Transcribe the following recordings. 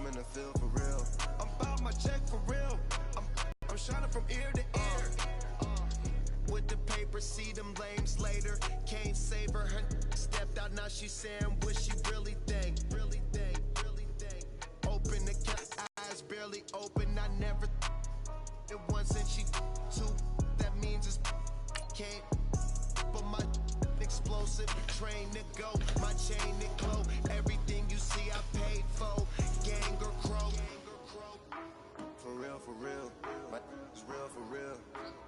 in the field for real. I'm about my check for real. I'm shining from ear to ear. With the paper, see them lames later. Can't save her. Her stepped out, now she's saying what she really think. Really think, really think. Open the eyes, barely open. I never it once and she two. That means it's can't. But my explosive, train to go. My chain to glow. Everything you see, I paid for. Gang or crow. For real, for real. My is real for real.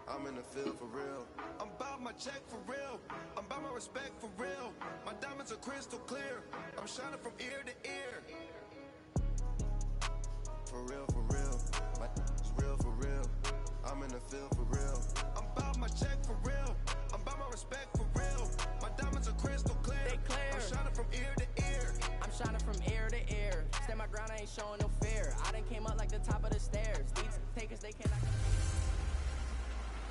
I'm in the field for real. I'm about my check for real. I'm about my respect for real. My diamonds are crystal clear. I'm shining from ear to ear. For real, for real. My is real for real. I'm in the field for real. I'm about my check for real. I'm about my respect for real. My diamonds are crystal clear. They clear. I'm shining from ear to ear. I'm shining from ear to ear. Stand my ground, I ain't showing no fear. I done came up like the top of the stairs. These takers, they cannot.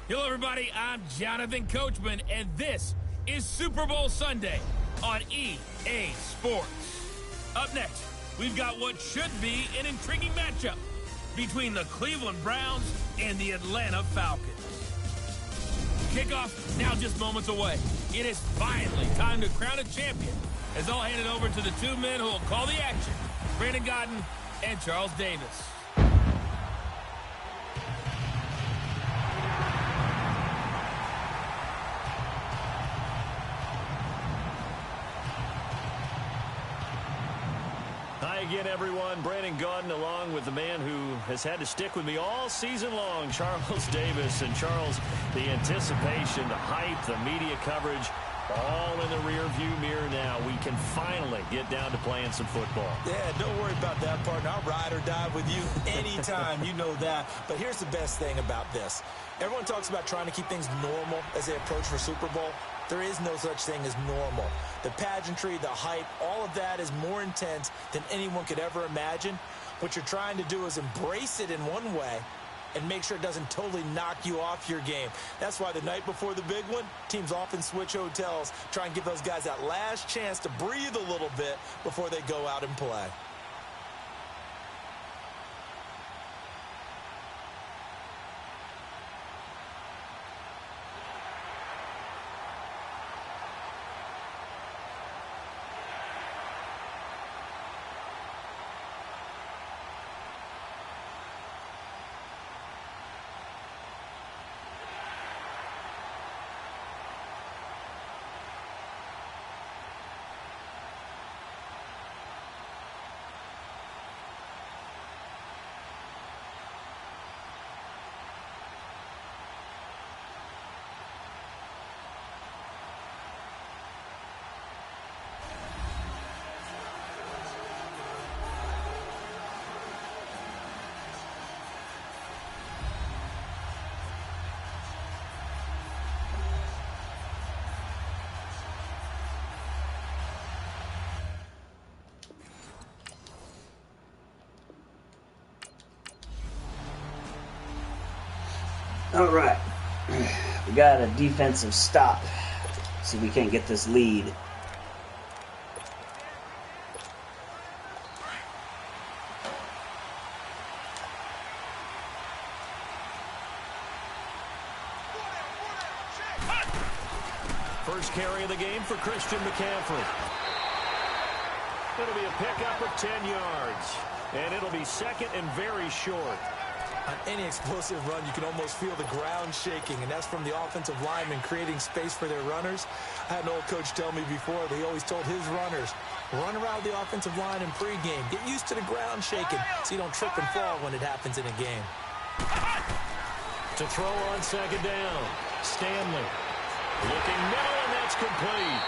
Hello, everybody. I'm Jonathan Coachman, and this is Super Bowl Sunday on EA Sports. Up next, we've got what should be an intriguing matchup between the Cleveland Browns and the Atlanta Falcons. Kickoff now just moments away. It is finally time to crown a champion, as I'll hand it over to the two men who will call the action, Brandon Godden and Charles Davis. Hi again, everyone. Brandon Godden along with the man who has had to stick with me all season long, Charles Davis. And Charles, the anticipation, the hype, the media coverage, all in the rear-view mirror now. We can finally get down to playing some football. Yeah, don't worry about that, partner. I'll ride or die with you anytime. You know that. But here's the best thing about this. Everyone talks about trying to keep things normal as they approach for Super Bowl. There is no such thing as normal. The pageantry, the hype, all of that is more intense than anyone could ever imagine. What you're trying to do is embrace it in one way and make sure it doesn't totally knock you off your game. That's why the night before the big one, teams often switch hotels, try and give those guys that last chance to breathe a little bit before they go out and play. All right, we got a defensive stop. See if we can't get this lead. First carry of the game for Christian McCaffrey. It'll be a pickup of 10 yards, and it'll be second and very short. On any explosive run, you can almost feel the ground shaking, and that's from the offensive linemen creating space for their runners. I had an old coach tell me before, they always told his runners, run around the offensive line in pregame. Get used to the ground shaking so you don't trip and fall when it happens in a game. To throw on second down, Stanley. Looking middle, and that's complete.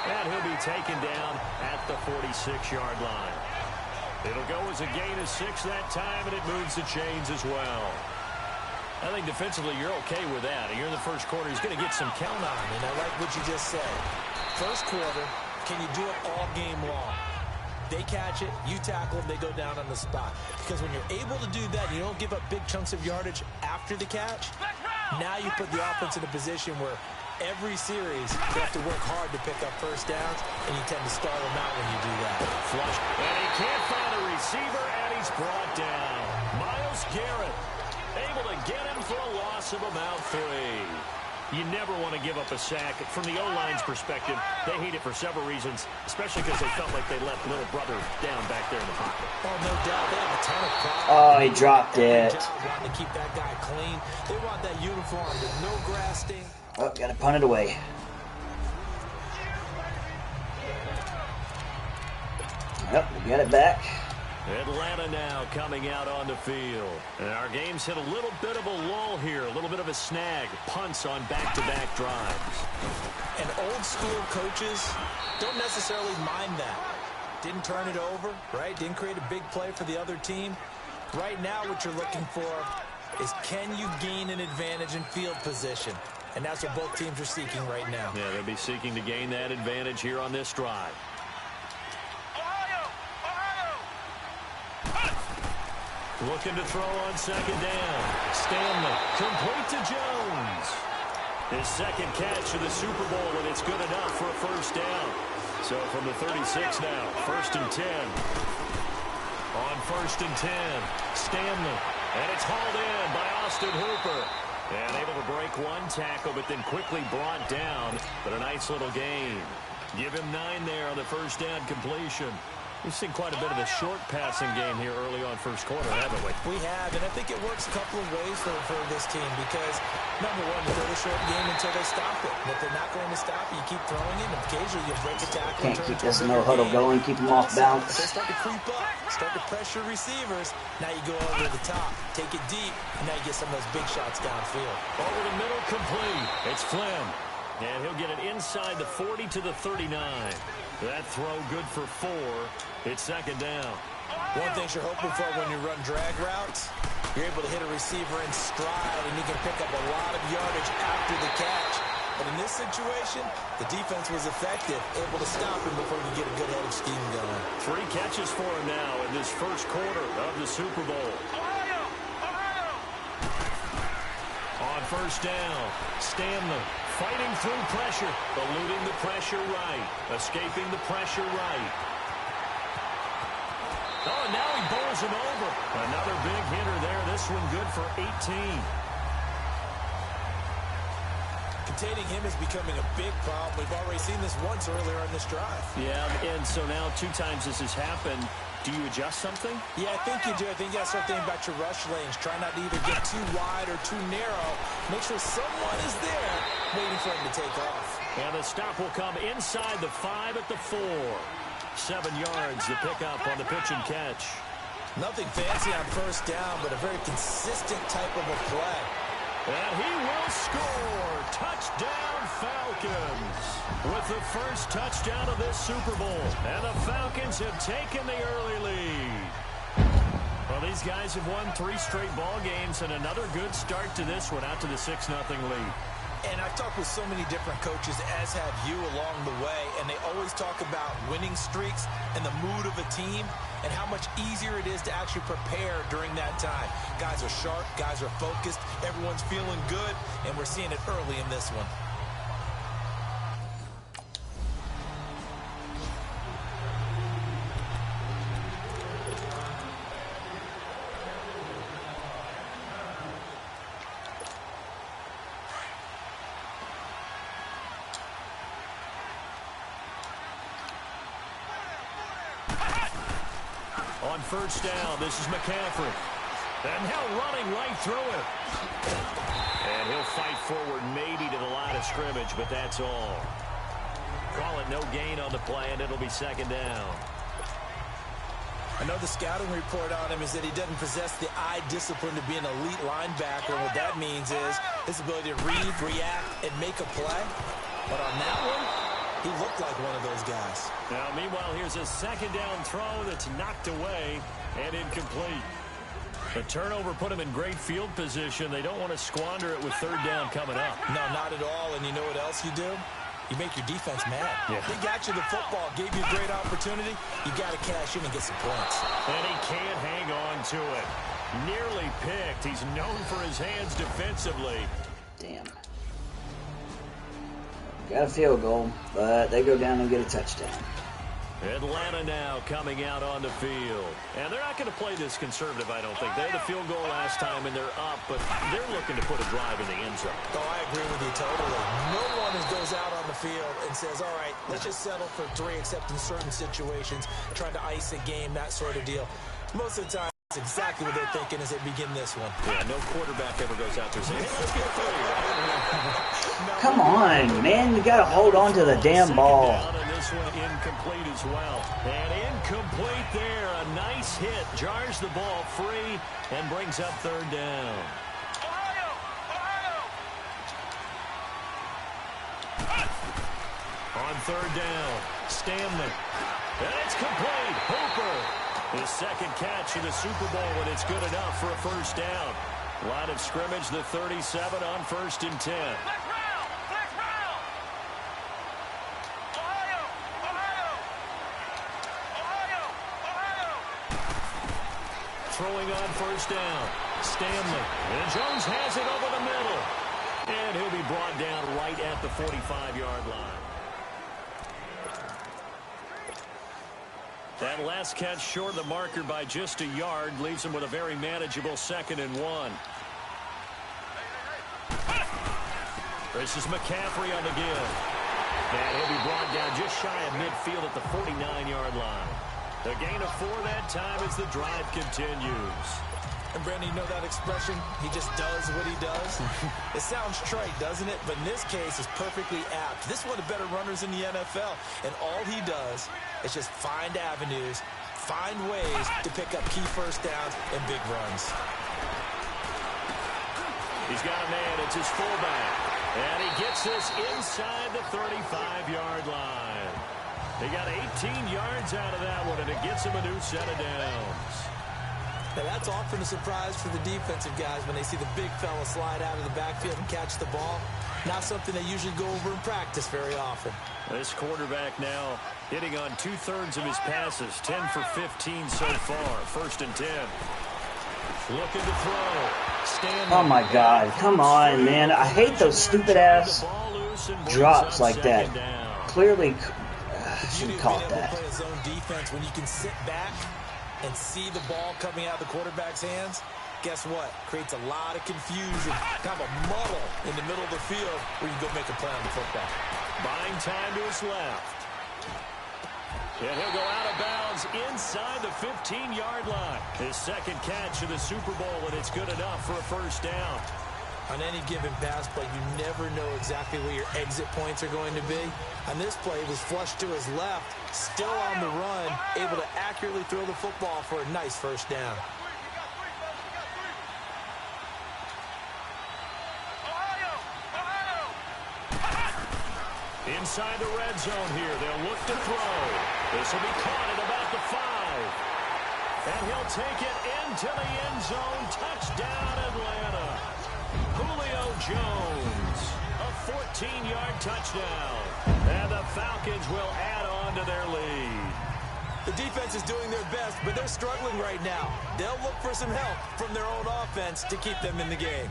And he'll be taken down at the 46-yard line. It'll go as a gain of 6 that time, and it moves the chains as well. I think defensively you're okay with that. You're in the first quarter. He's going to get some count on. And I like what you just said. First quarter, can you do it all game long? They catch it, you tackle them, they go down on the spot. Because when you're able to do that, you don't give up big chunks of yardage after the catch. Now you put the offense in a position where every series you have to work hard to pick up first downs, and you tend to stall them out when you do that. Flush. And he can't find a receiver, and he's brought down. Myles Garrett able to get him for a loss of about 3. You never want to give up a sack. From the O-line's perspective, they hate it for several reasons, especially because they felt like they left little brother down back there in the pocket. Oh, no doubt. They have a ton of pride. Oh, he dropped it. Wanting to keep that guy clean. They want that uniform with no grass stain. Oh, got to punt it away. Yep, we got it back. Atlanta now coming out on the field. And our game's hit a little bit of a lull here, a little bit of a snag. Punts on back-to-back drives. And old-school coaches don't necessarily mind that. Didn't turn it over, right? Didn't create a big play for the other team. Right now what you're looking for is, can you gain an advantage in field position? And that's what both teams are seeking right now. Yeah, they'll be seeking to gain that advantage here on this drive. Looking to throw on second down. Stanley, complete to Jones. His second catch of the Super Bowl, and it's good enough for a first down. So from the 36 now, 1st and 10. On 1st and 10, Stanley. And it's hauled in by Austin Hooper. And able to break one tackle, but then quickly brought down. But a nice little gain. Give him 9 there on the first down completion. We've seen quite a bit of a short passing game here early on first quarter, haven't we? We have, and I think it works a couple of ways for this team because, number one, you throw the short game until they stop it. And if they're not going to stop it, you keep throwing it, and occasionally you break a tackle. Can't keep this no huddle going, keep them off balance. If they start to creep up, start to pressure receivers, now you go over the top, take it deep, and now you get some of those big shots downfield. Over the middle, complete. It's Flynn. And he'll get it inside the 40 to the 39. That throw good for 4. It's second down. One thing you're hoping for when you run drag routes, you're able to hit a receiver in stride, and you can pick up a lot of yardage after the catch. But in this situation, the defense was effective, able to stop him before you get a good head of steam going. 3 catches for him now in this first quarter of the Super Bowl. On first down, Stanley fighting through pressure, eluding the pressure right, escaping the pressure right. Oh, and now he bowls him over. Another big hitter there. This one good for 18. Containing him is becoming a big problem. We've already seen this once earlier on this drive. Yeah, and so now 2 times this has happened. Do you adjust something? Yeah, I think you do. I think you got to start thinking about your rush lanes. Try not to either get too wide or too narrow. Make sure someone is there waiting for him to take off. And the stop will come inside the 5 at the 4. 7 yards to pick up on the pitch and catch. Nothing fancy on first down, but a very consistent type of a play. And he will score. Touchdown, Falcons. With the first touchdown of this Super Bowl. And the Falcons have taken the early lead. Well, these guys have won 3 straight ball games and another good start to this one out to the 6-0 lead. And I've talked with so many different coaches, as have you, along the way, and they always talk about winning streaks and the mood of a team and how much easier it is to actually prepare during that time. Guys are sharp, guys are focused, everyone's feeling good, and we're seeing it early in this one. On first down, this is McCaffrey. And now running right through it. And he'll fight forward maybe to the line of scrimmage, but that's all. Call it no gain on the play, and it'll be second down. I know the scouting report on him is that he doesn't possess the eye discipline to be an elite linebacker. And what that means is his ability to read, react, and make a play. But on that one, he looked like one of those guys. Now, meanwhile, here's a second down throw that's knocked away and incomplete. The turnover put him in great field position. They don't want to squander it with third down coming up. No, not at all. And you know what else you do? You make your defense mad. Yeah. They got you the football, gave you a great opportunity. You got to cash in and get some points. And he can't hang on to it. Nearly picked. He's known for his hands defensively. Damn. Got a field goal, but they go down and get a touchdown. Atlanta now coming out on the field. And they're not going to play this conservative, I don't think. They had the field goal last time, and they're up, but they're looking to put a drive in the end zone. Oh, I agree with you totally. No one goes out on the field and says, all right, let's just settle for 3, except in certain situations, trying to ice a game, that sort of deal. Most of the time, that's exactly what they're thinking as they begin this one. Yeah, no quarterback ever goes out there saying, hey, let's get 3. Come on, man. You got to hold on to the damn ball. This one incomplete as well. And incomplete there. A nice hit. Jars the ball free and brings up 3rd down. On 3rd down, Stanley. And it's complete. Hooper. His 2nd catch in the Super Bowl, and it's good enough for a 1st down. Line of scrimmage, the 37 on 1st and 10. Throwing on 1st down, Stanley. And Jones has it over the middle. And he'll be brought down right at the 45-yard line. That last catch short of the marker by just a yard leaves him with a very manageable 2nd and 1. This is McCaffrey on the give. And he'll be brought down just shy of midfield at the 49-yard line. The gain of 4 that time as the drive continues. And Brandon, you know that expression? He just does what he does. It sounds trite, doesn't it? But in this case, it's perfectly apt. This is one of the better runners in the NFL. And all he does is just find avenues, find ways to pick up key 1st downs and big runs. He's got a man. It's his fullback. And he gets this inside the 35-yard line. He got 18 yards out of that one, and it gets him a new set of downs. Now, that's often a surprise for the defensive guys when they see the big fella slide out of the backfield and catch the ball. Not something they usually go over in practice very often. This quarterback now hitting on 2/3 of his passes, 10 for 15 so far. 1st and 10. Looking to throw. Stanley. Oh, my God. Come on, man. I hate those stupid-ass drops like that. Clearly, should have caught that. Play a zone defense when you can sit back and see the ball coming out of the quarterback's hands. Guess what? Creates a lot of confusion, kind of a muddle in the middle of the field where you go make a play on the football. Buying time to his left. And he'll go out of bounds inside the 15-yard line. His 2nd catch of the Super Bowl, and it's good enough for a 1st down. On any given pass play, you never know exactly where your exit points are going to be. On this play, he was flushed to his left, still on the run, able to accurately throw the football for a nice 1st down. Inside the red zone here, they'll look to throw. This will be caught at about the 5. And he'll take it into the end zone. Touchdown, Atlanta. Julio Jones, a 14-yard touchdown. And the Falcons will add on to their lead. The defense is doing their best, but they're struggling right now. They'll look for some help from their own offense to keep them in the game.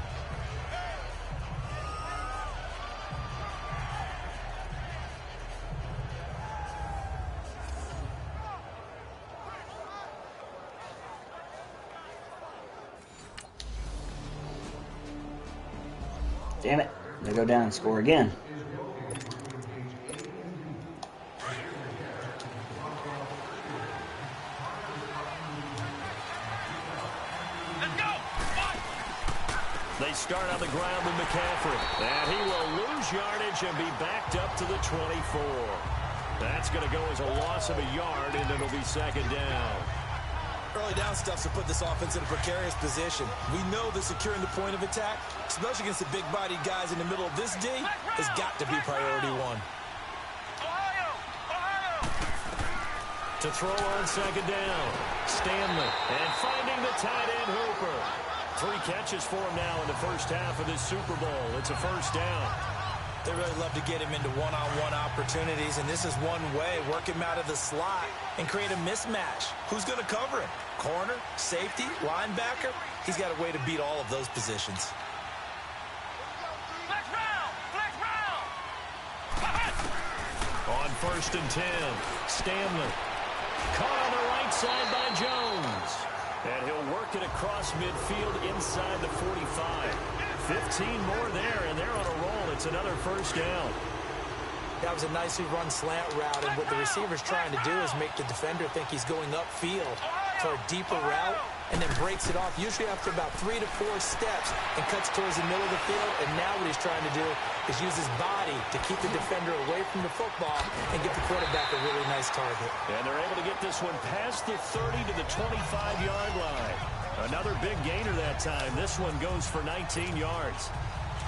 Damn it. They go down and score again. They start on the ground with McCaffrey. And he will lose yardage and be backed up to the 24. That's going to go as a loss of a yard, and it'll be 2nd down. Early down stuffs will put this offense in a precarious position. We know that securing the point of attack, especially against the big-bodied guys in the middle of this D, has got to be priority 1. To throw on 2nd down, Stanley. And finding the tight end, Hooper. 3 catches for him now in the 1st half of this Super Bowl. It's a 1st down. They really love to get him into one-on-one opportunities, and this is one way, work him out of the slot and create a mismatch. Who's going to cover him? Corner, safety, linebacker? He's got a way to beat all of those positions. On first and 10. Stanley. Caught on the right side by Jones. And he'll work it across midfield inside the 45. 15 more there, and they're on a roll. It's another first down. That was a nicely run slant route, and what the receiver's trying to do is make the defender think he's going upfield for a deeper route, and then breaks it off, usually after about 3 to 4 steps, and cuts towards the middle of the field. And now what he's trying to do is use his body to keep the defender away from the football and get the quarterback a really nice target. And they're able to get this one past the 30 to the 25-yard line. Another big gainer that time. This one goes for 19 yards.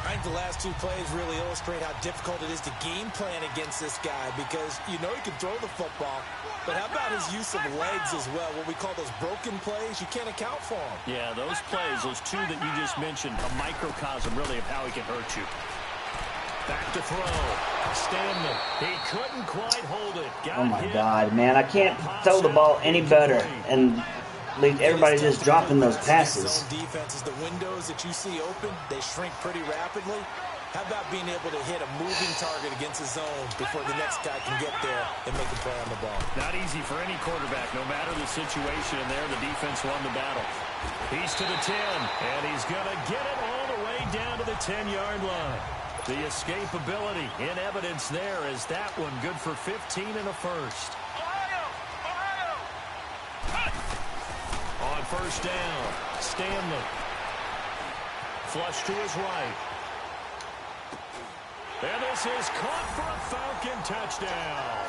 I think the last 2 plays really illustrate how difficult it is to game plan against this guy, because you know he can throw the football, but how about his use of legs as well? What we call those broken plays, you can't account for them. Yeah, those plays, those 2 that you just mentioned, a microcosm really of how he can hurt you. Back to throw. Stanley. He couldn't quite hold it. Oh my God, man. I can't throw the ball any better. And everybody's just dropping those passes. Defenses, the windows that you see open, they shrink pretty rapidly. How about being able to hit a moving target against his zone before the next guy can get there and make a play on the ball? Not easy for any quarterback, no matter the situation. And there, the defense won the battle. He's to the 10, and he's going to get it all the way down to the 10-yard line. The escapability in evidence there is that one good for 15 and a first. On first down, Stanley. Flush to his right. And this is caught for a Falcon touchdown.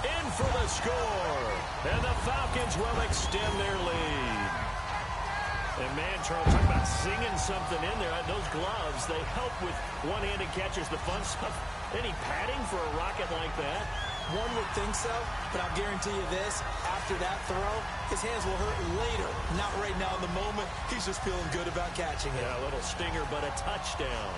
In for the score. And the Falcons will extend their lead. And man, Charles, talk about singing something in there. Those gloves, they help with one-handed catches, the fun stuff. Any padding for a rocket like that? One would think so, but I'll guarantee you this, after that throw, his hands will hurt later. Not right now in the moment. He's just feeling good about catching it. Yeah, a little stinger, but a touchdown.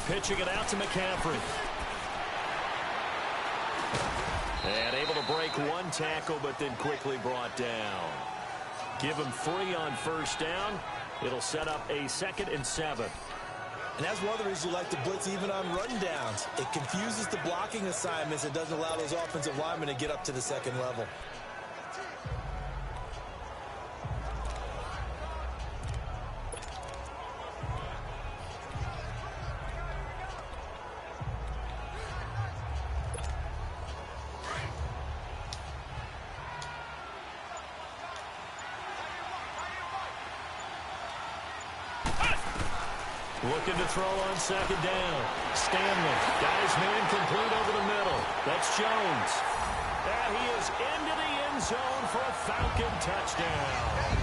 Pitching it out to McCaffrey. And able to break one tackle, but then quickly brought down. Give him 3 on first down. It'll set up a 2nd and 7. And that's one of the reasons you like to blitz even on rundowns. It confuses the blocking assignments and doesn't allow those offensive linemen to get up to the second level. Looking to throw on second down. Stanley. Got his man complete over the middle. That's Jones. And he is into the end zone for a Falcon touchdown.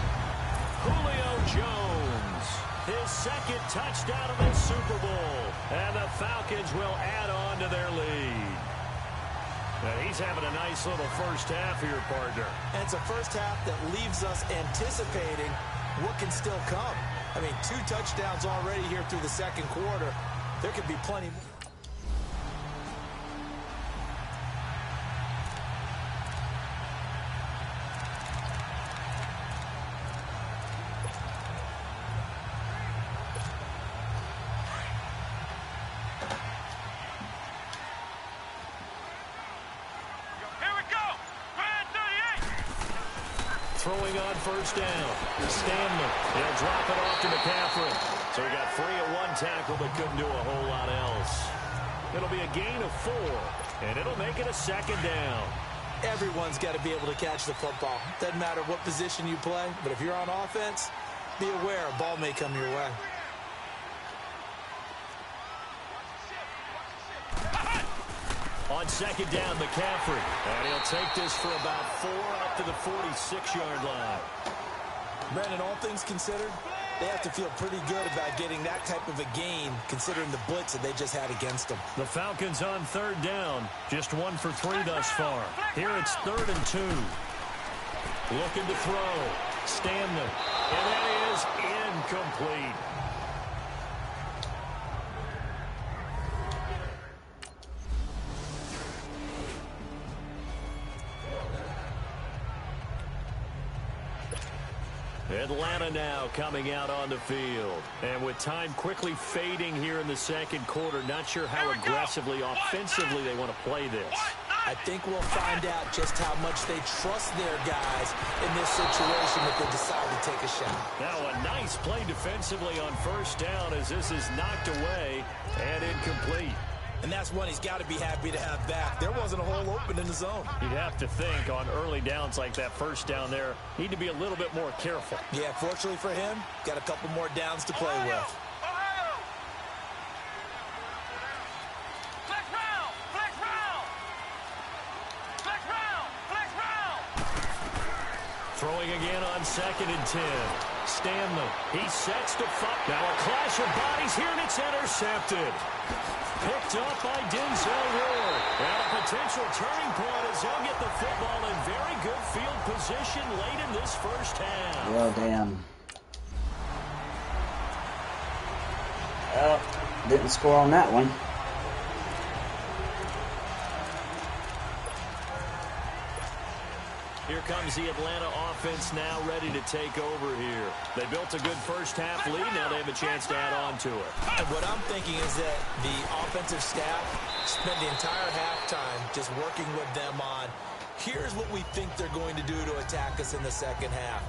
Julio Jones. His 2nd touchdown of the Super Bowl. And the Falcons will add on to their lead. Now he's having a nice little first half here, partner. And it's a first half that leaves us anticipating what can still come. I mean, 2 touchdowns already here through the second quarter. There could be plenty more. Throwing on first down. Stanley. He'll drop it off to McCaffrey. So he got 3 at one tackle, but couldn't do a whole lot else. It'll be a gain of 4, and it'll make it a 2nd down. Everyone's got to be able to catch the football. Doesn't matter what position you play, but if you're on offense, be aware a ball may come your way. On second down, McCaffrey. And he'll take this for about 4 up to the 46-yard line. Brandon, all things considered, they have to feel pretty good about getting that type of a gain, considering the blitz that they just had against them. The Falcons on third down. Just 1 for 3 thus far. Here it's 3rd and 2. Looking to throw. Stanley. And that is incomplete. Atlanta now coming out on the field. And with time quickly fading here in the second quarter, not sure how aggressively, offensively they want to play this. I think we'll find out just how much they trust their guys in this situation if they decide to take a shot. Now a nice play defensively on first down as this is knocked away and incomplete. And that's one he's got to be happy to have back. There wasn't a hole open in the zone. You'd have to think on early downs like that first down there, need to be a little bit more careful. Yeah, fortunately for him, got a couple more downs to play with. Throwing again on 2nd and 10. Stanley, he sets to fire. Now a clash of bodies here, and it's intercepted. Picked up by Denzel Ward. And a potential turning point as he'll get the football in very good field position late in this first half. Well, damn. Well, didn't score on that one. Here comes the Atlanta offense now ready to take over here. They built a good first half lead. Now they have a chance to add on to it. And what I'm thinking is that the offensive staff spent the entire halftime just working with them on, here's what we think they're going to do to attack us in the second half.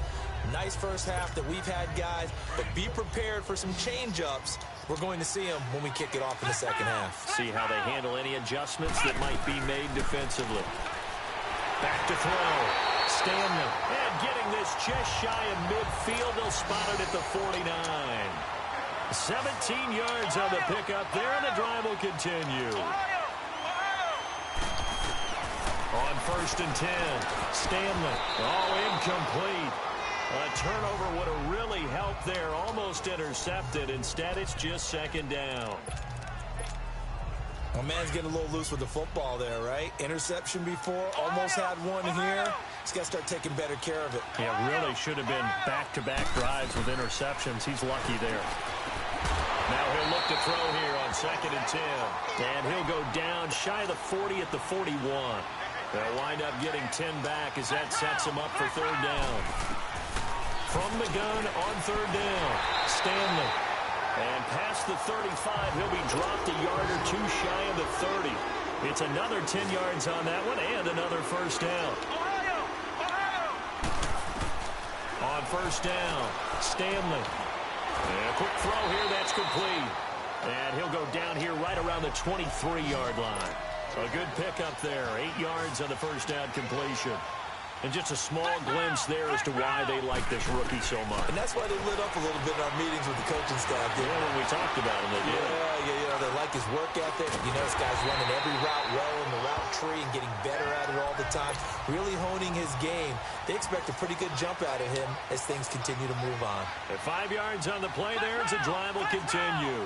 Nice first half that we've had, guys, but be prepared for some change-ups. We're going to see them when we kick it off in the second half. See how they handle any adjustments that might be made defensively. Back to throw. Stanley. And getting this just shy of midfield. They'll spot it at the 49. 17 yards on the pickup there, and the drive will continue. On 1st and 10. Stanley. Oh, incomplete. A turnover would have really helped there. Almost intercepted. Instead, it's just 2nd down. Well, man's getting a little loose with the football there, right? Interception before, almost had one here. He's got to start taking better care of it. Yeah, really should have been back-to-back drives with interceptions. He's lucky there. Now he'll look to throw here on 2nd and 10. And he'll go down shy of the 40 at the 41. They'll wind up getting 10 back as that sets him up for 3rd down. From the gun on 3rd down, Stanley. And past the 35, he'll be dropped a yard or two shy of the 30. It's another 10 yards on that one and another 1st down. On 1st down, Stanley. And a quick throw here, that's complete. And he'll go down here right around the 23-yard line. A good pickup there, 8 yards on the 1st down completion. And just a small glimpse there as to why they like this rookie so much. And that's why they lit up a little bit in our meetings with the coaching staff. Yeah, when we talked about him, they did. Yeah, they like his work ethic. You know, this guy's running every route well in the route tree and getting better at it all the time. Really honing his game. They expect a pretty good jump out of him as things continue to move on. At 5 yards on the play there, as the drive will continue.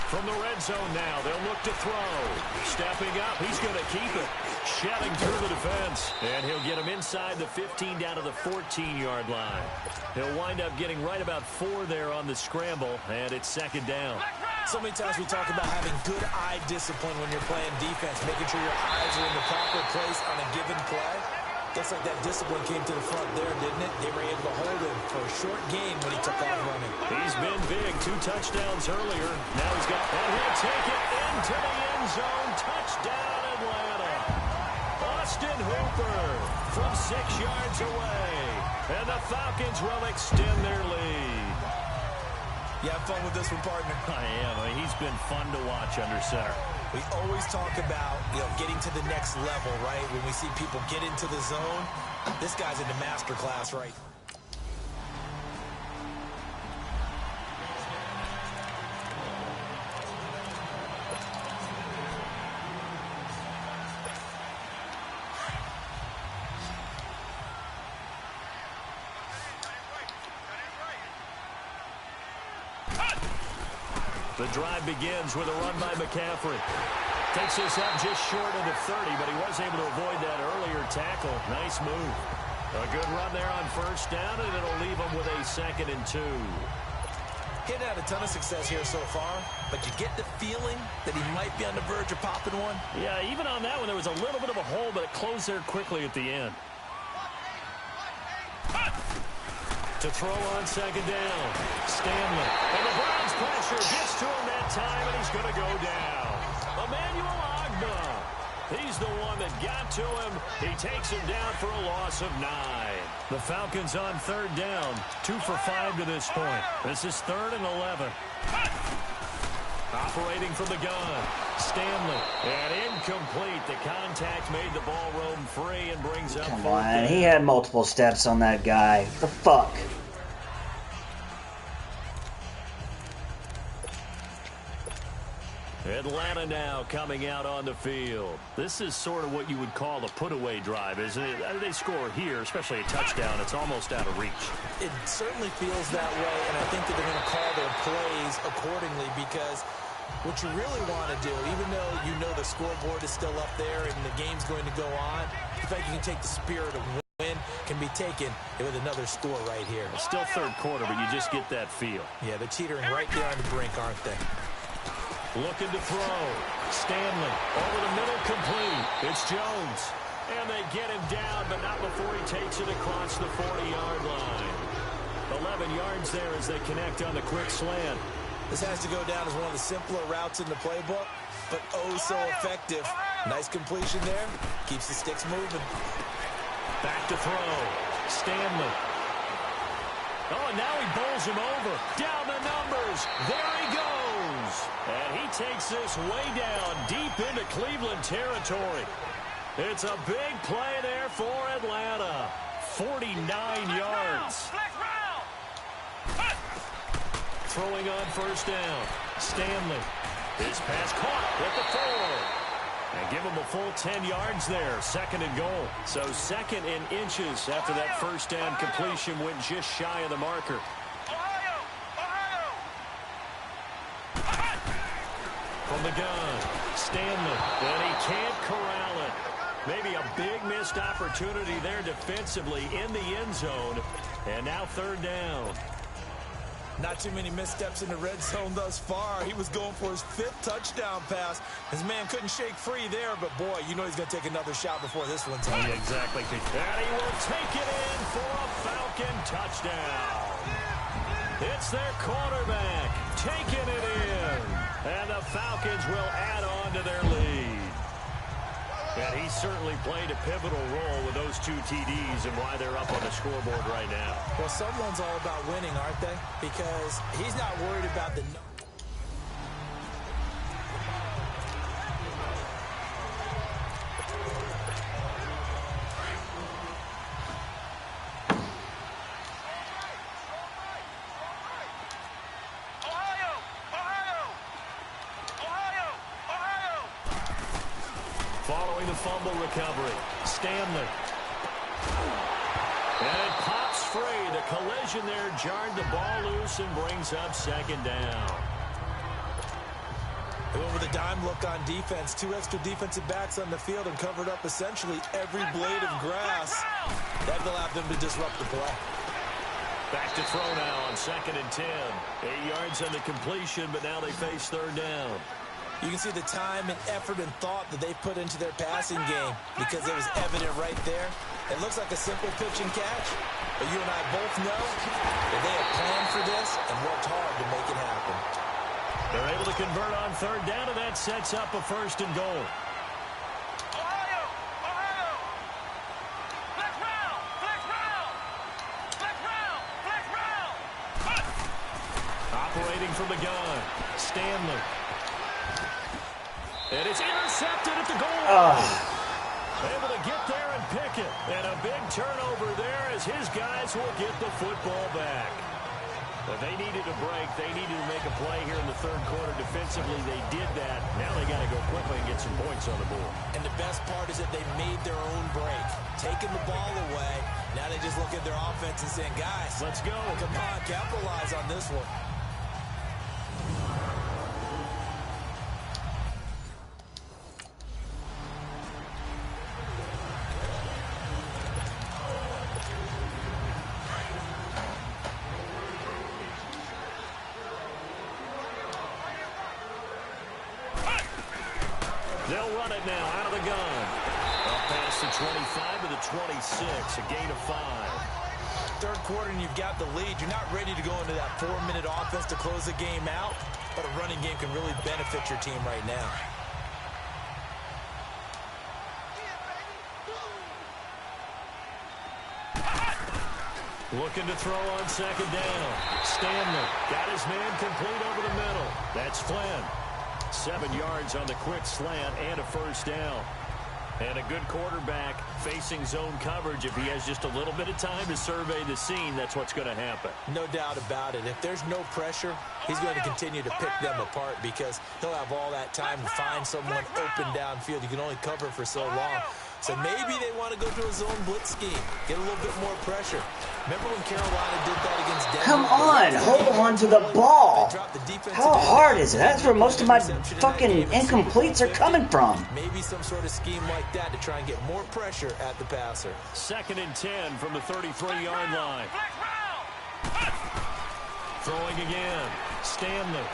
From the red zone now, they'll look to throw. Stepping up, he's going to keep it. Shelling through the defense. And he'll get him inside the 15 down to the 14-yard line. He'll wind up getting right about 4 there on the scramble, and it's 2nd down. So many times we talk about having good eye discipline when you're playing defense, making sure your eyes are in the proper place on a given play. Looks like that discipline came to the front there, didn't it? They were able to hold him for a short game when he took off running. He's been big. 2 touchdowns earlier. Now he's got, and he'll take it into the end zone. Touchdown, Atlanta. Austin Hooper from 6 yards away. And the Falcons will extend their lead. You have fun with this one, partner? I am. I mean, he's been fun to watch under center. We always talk about, getting to the next level, right? When we see people get into the zone, this guy's in the master class, right? The drive begins with a run by McCaffrey. Takes this up just short of the 30, but he was able to avoid that earlier tackle. Nice move. A good run there on first down, and it'll leave them with a 2nd and 2. He's had a ton of success here so far, but you get the feeling that he might be on the verge of popping one. Yeah, even on that one, there was a little bit of a hole, but it closed there quickly at the end. To throw on 2nd down, Stanley. And the Browns pressure gets to him that time, and he's going to go down. Emmanuel Ogbah. He's the one that got to him. He takes him down for a loss of 9. The Falcons on 3rd down. 2 for 5 to this point. This is 3rd and 11. Operating from the gun, Stanley. And incomplete. The contact made the ball roam free and brings up. Come on, he had multiple steps on that guy. What the fuck? Atlanta now coming out on the field. This is sort of what you would call a put-away drive, isn't it? They score here, especially a touchdown. It's almost out of reach. It certainly feels that way, and I think that they're going to call their plays accordingly because what you really want to do, even though you know the scoreboard is still up there and the game's going to go on, the fact you can take the spirit of win can be taken with another score right here. It's still 3rd quarter, but you just get that feel. Yeah, they're teetering right there on the brink, aren't they? Looking to throw. Stanley over the middle, complete. It's Jones. And they get him down, but not before he takes it across the 40-yard line. 11 yards there as they connect on the quick slant. This has to go down as one of the simpler routes in the playbook, but oh so effective. Nice completion there. Keeps the sticks moving. Back to throw. Stanley. Oh, and now he bowls him over. Down the numbers. There he goes. And he takes this way down deep into Cleveland territory. It's a big play there for Atlanta. 49 yards. Throwing on first down. Stanley. His pass caught at the 4. And give him a full 10 yards there. 2nd and goal. So 2nd and inches after that first down completion went just shy of the marker. From the gun, Stanley, and he can't corral it. Maybe a big missed opportunity there defensively in the end zone. And now 3rd down. Not too many missteps in the red zone thus far. He was going for his 5th touchdown pass. His man couldn't shake free there, but boy, you know he's going to take another shot before this one's over. Yeah, exactly. And he will take it in for a Falcon touchdown. It's their quarterback taking it in. And the Falcons will add on to their lead. And he certainly played a pivotal role with those 2 TDs and why they're up on the scoreboard right now. Well, someone's all about winning, aren't they? Because he's not worried about the... Following the fumble recovery, Stanley. And it pops free. The collision there jarred the ball loose and brings up 2nd down. They went with a dime look on defense. 2 extra defensive backs on the field and covered up essentially every blade of grass. That allowed them to disrupt the play. Back to throw now on 2nd and 10. 8 yards on the completion, but now they face 3rd down. You can see the time and effort and thought that they put into their passing game because it was evident right there. It looks like a simple pitch and catch, but you and I both know that they have planned for this and worked hard to make it happen. They're able to convert on 3rd down, and that sets up a 1st and goal. Operating from the gun, Stanley. And it's intercepted at the goal line. Able to get there and pick it. And a big turnover there as his guys will get the football back. But they needed a break. They needed to make a play here in the 3rd quarter. Defensively, they did that. Now they got to go quickly and get some points on the board. And the best part is that they made their own break. Taking the ball away. Now they just look at their offense and saying, guys, let's go. Come on, capitalize on this one. They'll run it now out of the gun. Up past the 25 to the 26, a gain of 5. Third quarter and you've got the lead. You're not ready to go into that 4-minute offense to close the game out, but a running game can really benefit your team right now. Looking to throw on second down. Stanley got his man complete over the middle. That's Flynn. 7 yards on the quick slant and a first down. And a good quarterback facing zone coverage. If he has just a little bit of time to survey the scene, that's what's going to happen. No doubt about it. If there's no pressure, he's going to continue to pick them apart because he'll have all that time to find someone open downfield. You can only cover for so long. So maybe they want to go to a zone blitz scheme, get a little bit more pressure. Remember when Carolina did that against Denver? Come on, hold on to the ball. How hard is it? That's where most of my fucking incompletes are coming from. Maybe some sort of scheme like that to try and get more pressure at the passer. 2nd and 10 from the 33-yard line. Throwing again. Stanley.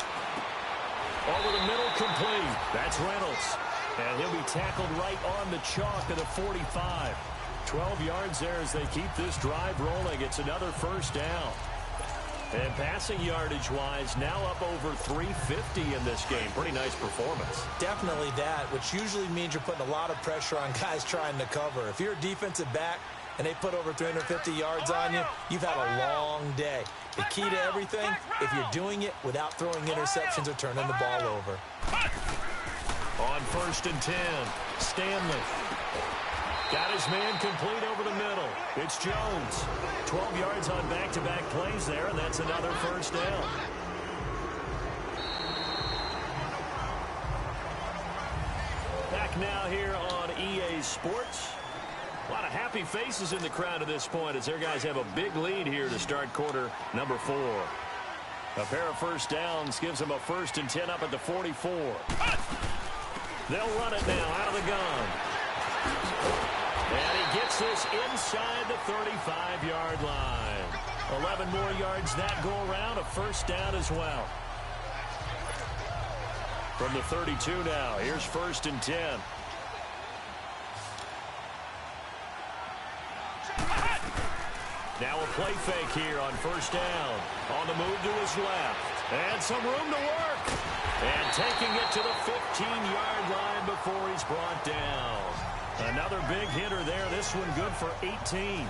Over the middle, complete. That's Reynolds. And he'll be tackled right on the chalk of the 45. 12 yards there as they keep this drive rolling. It's another first down. And passing yardage-wise, now up over 350 in this game. Pretty nice performance. Definitely that, which usually means you're putting a lot of pressure on guys trying to cover. If you're a defensive back and they put over 350 yards on you, you've had a long day. The key to everything, if you're doing it without throwing interceptions or turning the ball over. On 1st and 10, Stanley. Got his man complete over the middle. It's Jones. 12 yards on back-to-back plays there, and that's another first down. Back now here on EA Sports. A lot of happy faces in the crowd at this point as their guys have a big lead here to start quarter number 4. A pair of first downs gives them a 1st and 10 up at the 44. They'll run it now out of the gun. And he gets this inside the 35-yard line. 11 more yards that go around, a first down as well. From the 32 now, here's 1st and 10. Now a play fake here on first down. On the move to his left. And some room to work. And taking it to the 15-yard line before he's brought down. Another big hitter there. This one good for 18.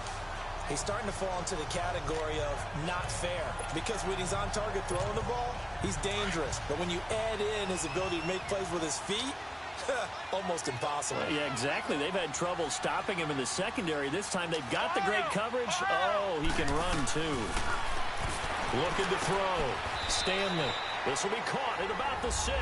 He's starting to fall into the category of not fair. Because when he's on target throwing the ball, he's dangerous. But when you add in his ability to make plays with his feet, almost impossible. Yeah, exactly. They've had trouble stopping him in the secondary. This time they've got the great coverage. Oh, he can run too. Looking to throw. Stanley. This will be caught at about the 6.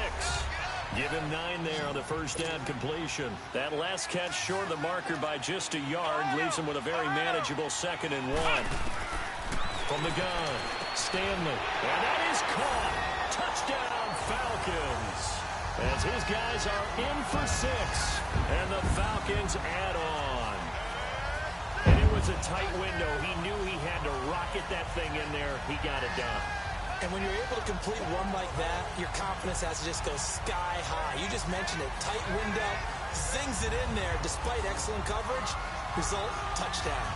Give him 9 there on the first down completion. That last catch short of the marker by just a yard leaves him with a very manageable 2nd and 1. From the gun, Stanley. And that is caught. Touchdown, Falcons. As his guys are in for 6. And the Falcons add on. And it was a tight window. He knew he had to rocket that thing in there. He got it done. And when you're able to complete one like that, your confidence has to just go sky high. You just mentioned it. Tight window, zings it in there despite excellent coverage. Result, touchdown.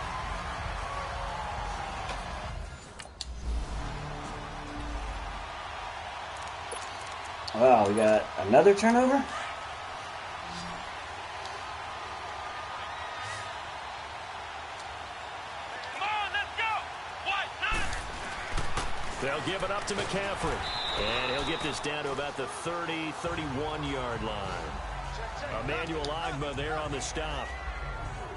Wow, we got another turnover? They'll give it up to McCaffrey. And he'll get this down to about the 30, 31-yard line. Emmanuel Ogbah there on the stop.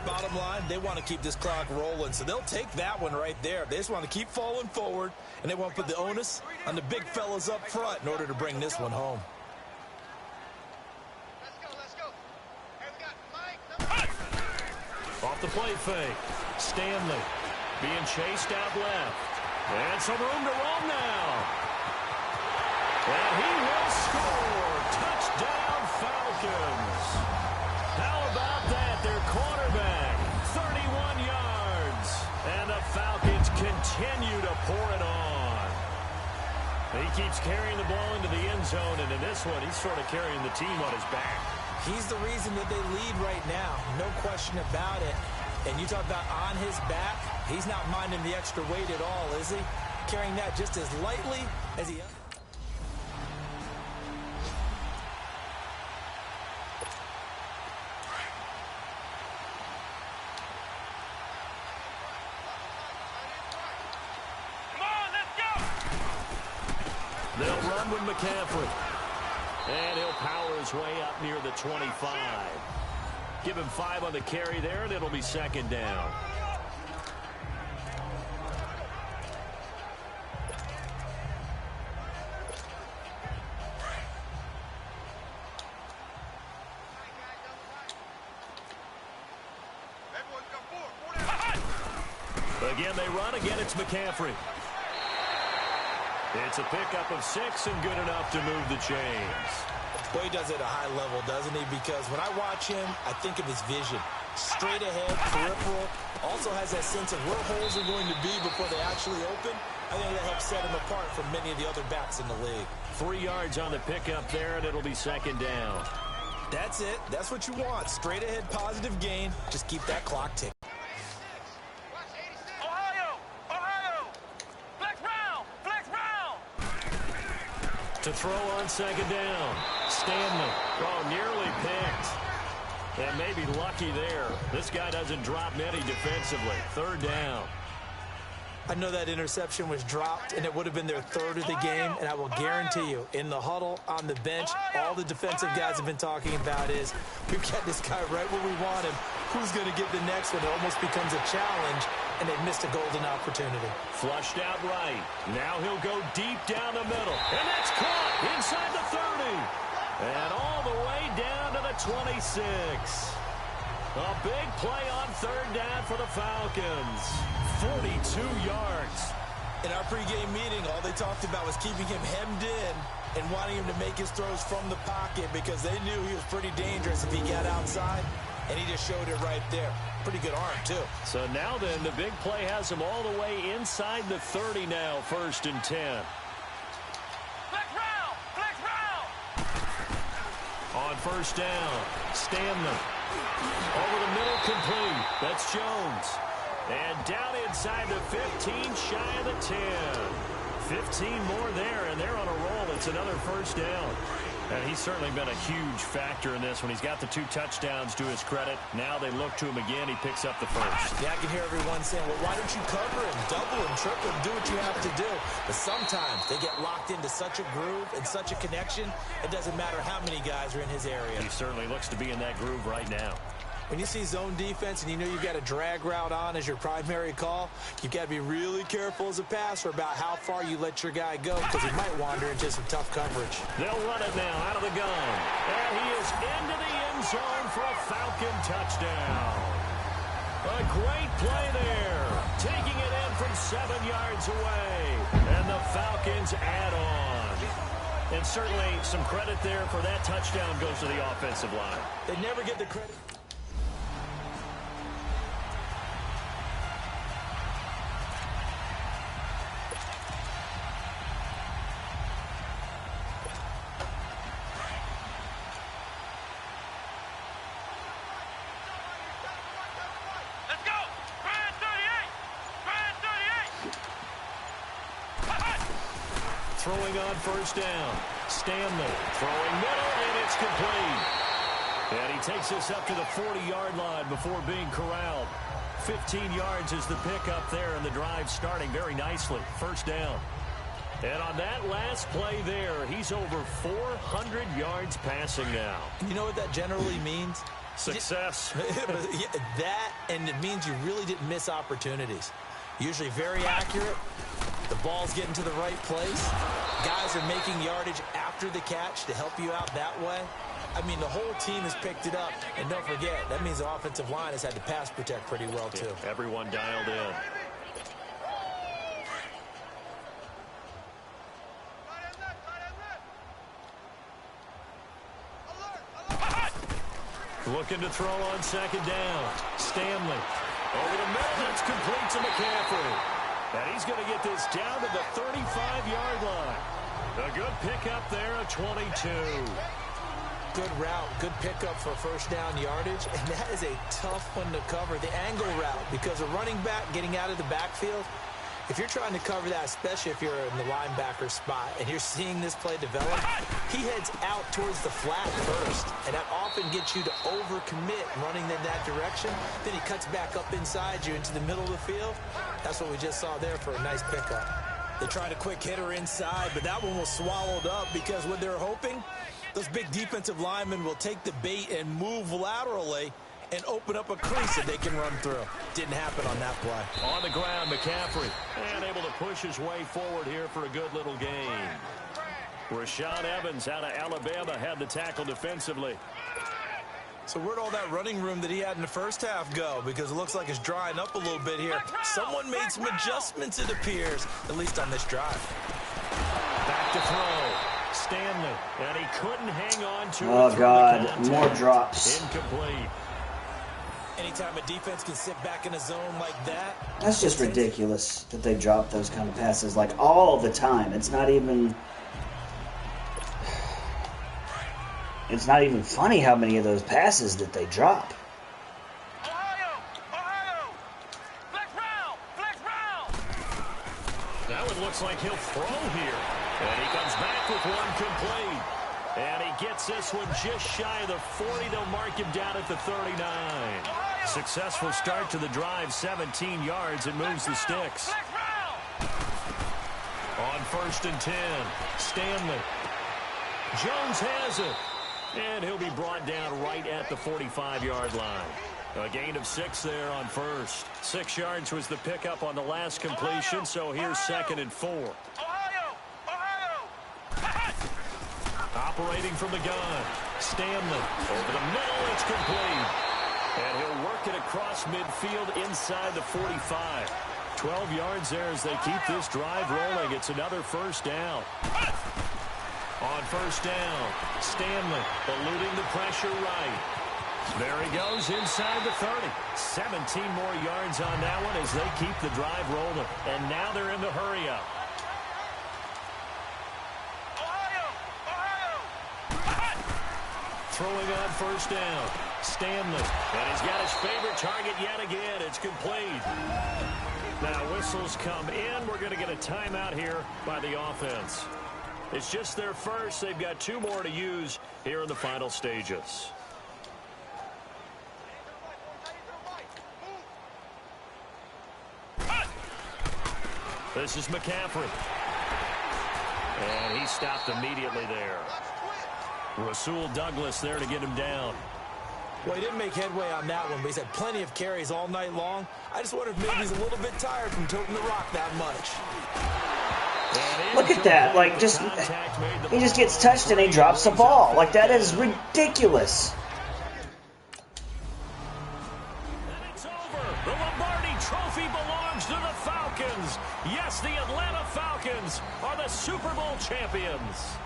Bottom line, they want to keep this clock rolling, so they'll take that one right there. They just want to keep falling forward, and they want to put the onus on the big fellas up front in order to bring this one home. Let's go. Hey, we got Mike. Off the play fake. Stanley being chased out left. And some room to run now. And he will score. Touchdown, Falcons. How about that? Their quarterback, 31 yards. And the Falcons continue to pour it on. He keeps carrying the ball into the end zone, and in this one, he's sort of carrying the team on his back. He's the reason that they lead right now. No question about it. And you talk about on his back, he's not minding the extra weight at all, is he? Carrying that just as lightly as he... They'll run with McCaffrey. And he'll power his way up near the 25. Give him 5 on the carry there, and it'll be second down. Again, they run. Again, it's McCaffrey. It's a pickup of 6 and good enough to move the chains. Boy, he does it at a high level, doesn't he? Because when I watch him, I think of his vision. Straight ahead, peripheral. Also has that sense of where holes are going to be before they actually open. I think that helps set him apart from many of the other backs in the league. 3 yards on the pickup there, and it'll be second down. That's it. That's what you want. Straight ahead, positive gain. Just keep that clock ticking. To throw on second down. Stanley. Oh, nearly picked. And maybe lucky there. This guy doesn't drop many defensively. Third down. I know that interception was dropped, and it would have been their third of the game, and I will guarantee you, in the huddle, on the bench, all the defensive guys have been talking about is, we've got this guy right where we want him. Who's going to get the next one? It almost becomes a challenge, and they've missed a golden opportunity. Flushed out right. Now he'll go deep down the middle. And that's caught inside the 30. And all the way down to the 26. A big play on third down for the Falcons. 42 yards. In our pregame meeting, all they talked about was keeping him hemmed in and wanting him to make his throws from the pocket because they knew he was pretty dangerous if he got outside, and he just showed it right there. Pretty good arm, too. So now then, the big play has him all the way inside the 30 now, 1st and 10. Flex round! On first down, Stanley. Over the middle, complete. That's Jones. And down inside the 15, shy of the 10. 15 more there, and they're on a roll. It's another first down. And he's certainly been a huge factor in this when he's got the 2 touchdowns to his credit. Now they look to him again. He picks up the first. Yeah, I can hear everyone saying, well, why don't you cover him, double him, triple him, do what you have to do. But sometimes they get locked into such a groove and such a connection, it doesn't matter how many guys are in his area. He certainly looks to be in that groove right now. When you see zone defense and you know you've got a drag route on as your primary call, you've got to be really careful as a passer about how far you let your guy go because he might wander into some tough coverage. They'll run it now out of the gun. And he is into the end zone for a Falcon touchdown. A great play there. Taking it in from 7 yards away. And the Falcons add on. And certainly some credit there for that touchdown goes to the offensive line. They never get the credit. Throwing on first down. Stanley throwing middle, and it's complete. And he takes us up to the 40-yard line before being corralled. 15 yards is the pickup there, and the drive starting very nicely. First down. And on that last play there, he's over 400 yards passing now. You know what that generally means? Success. That, and it means you really didn't miss opportunities. Usually very accurate. The ball's getting to the right place. Guys are making yardage after the catch to help you out that way. I mean, the whole team has picked it up. And don't forget, that means the offensive line has had to pass protect pretty well, too. Yeah, everyone dialed in. Looking to throw on second down. Stanley. Over the middle, that's complete to McCaffrey. And he's going to get this down to the 35-yard line. A good pickup there, a 22. good route, good pickup for first down yardage, and that is a tough one to cover, the angle route, because a running back getting out of the backfield, if you're trying to cover that, especially if you're in the linebacker spot and you're seeing this play develop, he heads out towards the flat first, and that often gets you to overcommit running in that direction. Then he cuts back up inside you into the middle of the field. That's what we just saw there for a nice pickup. They tried a quick hitter inside, but that one was swallowed up because what they're hoping, those big defensive linemen will take the bait and move laterally and open up a crease that they can run through. Didn't happen on that play. On the ground, McCaffrey, and able to push his way forward here for a good little gain. Rashaan Evans out of Alabama had the tackle defensively. So where'd all that running room that he had in the first half go? Because it looks like it's drying up a little bit here. Someone made some adjustments, it appears, at least on this drive. Back to throw. Stanley, and he couldn't hang on to it. Oh, God, more drops. Incomplete. Anytime a defense can sit back in a zone like that. That's just ridiculous that they drop those kind of passes, like, all the time. It's not even funny how many of those passes that they drop. Now it looks like he'll throw here. And he comes back with one complete. And he gets this one just shy of the 40. They'll mark him down at the 39. Successful start to the drive, 17 yards. It moves the sticks. On 1st and 10, Stanley. Jones has it. And he'll be brought down right at the 45-yard line. A gain of 6 there on first. 6 yards was the pickup on the last completion, so here's 2nd and 4. Operating from the gun, Stanley. Over the middle, it's complete. And he'll work it across midfield inside the 45. 12 yards there as they keep this drive rolling. It's another first down. On 1st down, Stanley eluding the pressure right. There he goes inside the 30. 17 more yards on that one as they keep the drive rolling. And now they're in the hurry-up. Throwing on 1st down, Stanley. And he's got his favorite target yet again. It's complete. Now whistles come in. We're going to get a timeout here by the offense. It's just their first. They've got 2 more to use here in the final stages. This is McCaffrey. And he stopped immediately there. Rasul Douglas there to get him down. Well, he didn't make headway on that one, but he's had plenty of carries all night long. I just wonder if maybe he's a little bit tired from toting the rock that much. Look at that. Like, he just gets touched and he drops the ball. Like, that is ridiculous. And it's over. The Lombardi Trophy belongs to the Falcons. Yes, the Atlanta Falcons are the Super Bowl champions.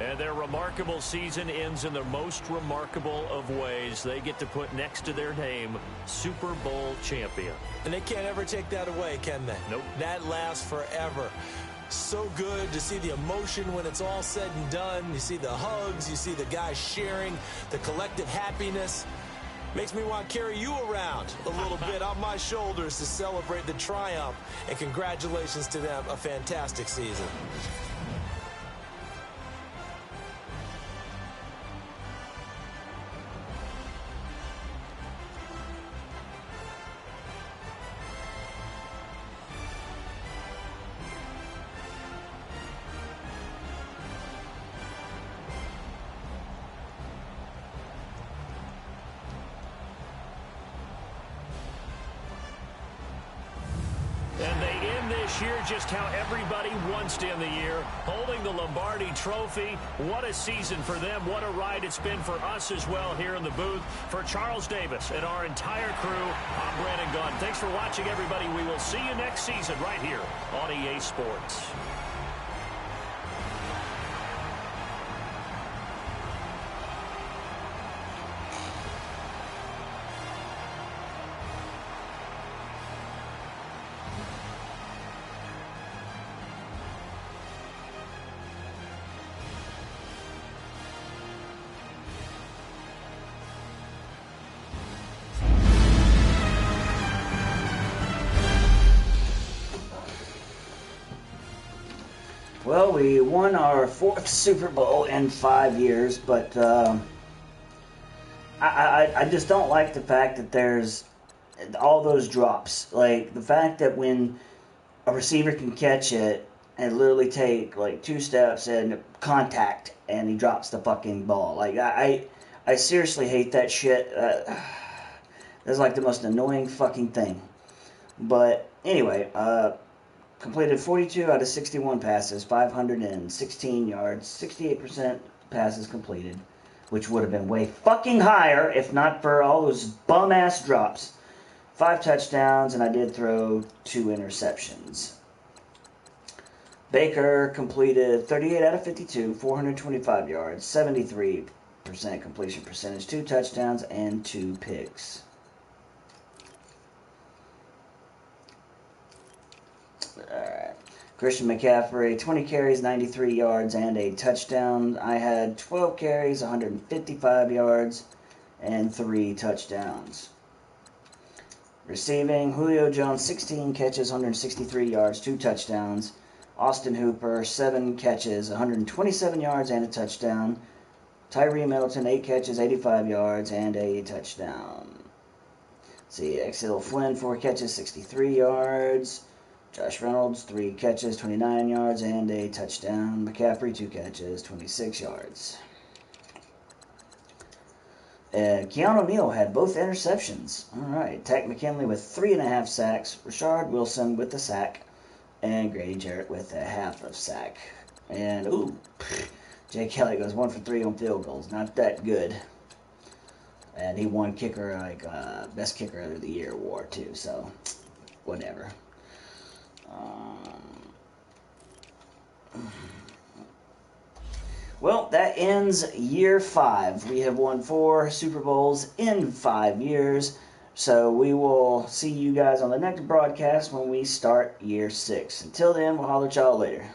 And their remarkable season ends in the most remarkable of ways. They get to put next to their name, Super Bowl champion. And they can't ever take that away, can they? Nope. That lasts forever. So good to see the emotion when it's all said and done. You see the hugs, you see the guys sharing, the collective happiness. Makes me want to carry you around a little bit on my shoulders to celebrate the triumph. And congratulations to them, a fantastic season. Just how everybody wants to end the year, holding the Lombardi Trophy. What a season for them. What a ride it's been for us as well here in the booth. For Charles Davis and our entire crew, I'm Brandon Gunn. Thanks for watching, everybody. We will see you next season right here on EA Sports. Well, we won our 4th Super Bowl in 5 years, but I just don't like the fact that there's all those drops. Like, the fact that when a receiver can catch it and literally take, like, 2 steps and contact, and he drops the fucking ball. Like, I seriously hate that shit. That's, like, the most annoying fucking thing. But, anyway, completed 42 out of 61 passes, 516 yards, 68% passes completed, which would have been way fucking higher if not for all those bum-ass drops. 5 touchdowns, and I did throw 2 interceptions. Baker completed 38 out of 52, 425 yards, 73% completion percentage, 2 touchdowns, and 2 picks. Alright. Christian McCaffrey, 20 carries, 93 yards, and a touchdown. I had 12 carries, 155 yards, and 3 touchdowns. Receiving, Julio Jones, 16 catches, 163 yards, 2 touchdowns. Austin Hooper, 7 catches, 127 yards, and a touchdown. Tyree Middleton, 8 catches, 85 yards, and a touchdown. Let's see, Exil Flynn, 4 catches, 63 yards. Josh Reynolds, 3 catches, 29 yards, and a touchdown. McCaffrey, 2 catches, 26 yards. Keanu Neal had both interceptions. All right. Takk McKinley with 3.5 sacks. Rashard Wilson with a sack. And Grady Jarrett with a half of sack. And, Jay Kelly goes 1 for 3 on field goals. Not that good. And he won kicker, best kicker of the year award, too. So, whatever. Well, that ends year 5. We have won 4 Super Bowls in 5 years. So we will see you guys on the next broadcast when we start year 6. Until then, we'll holler at y'all later.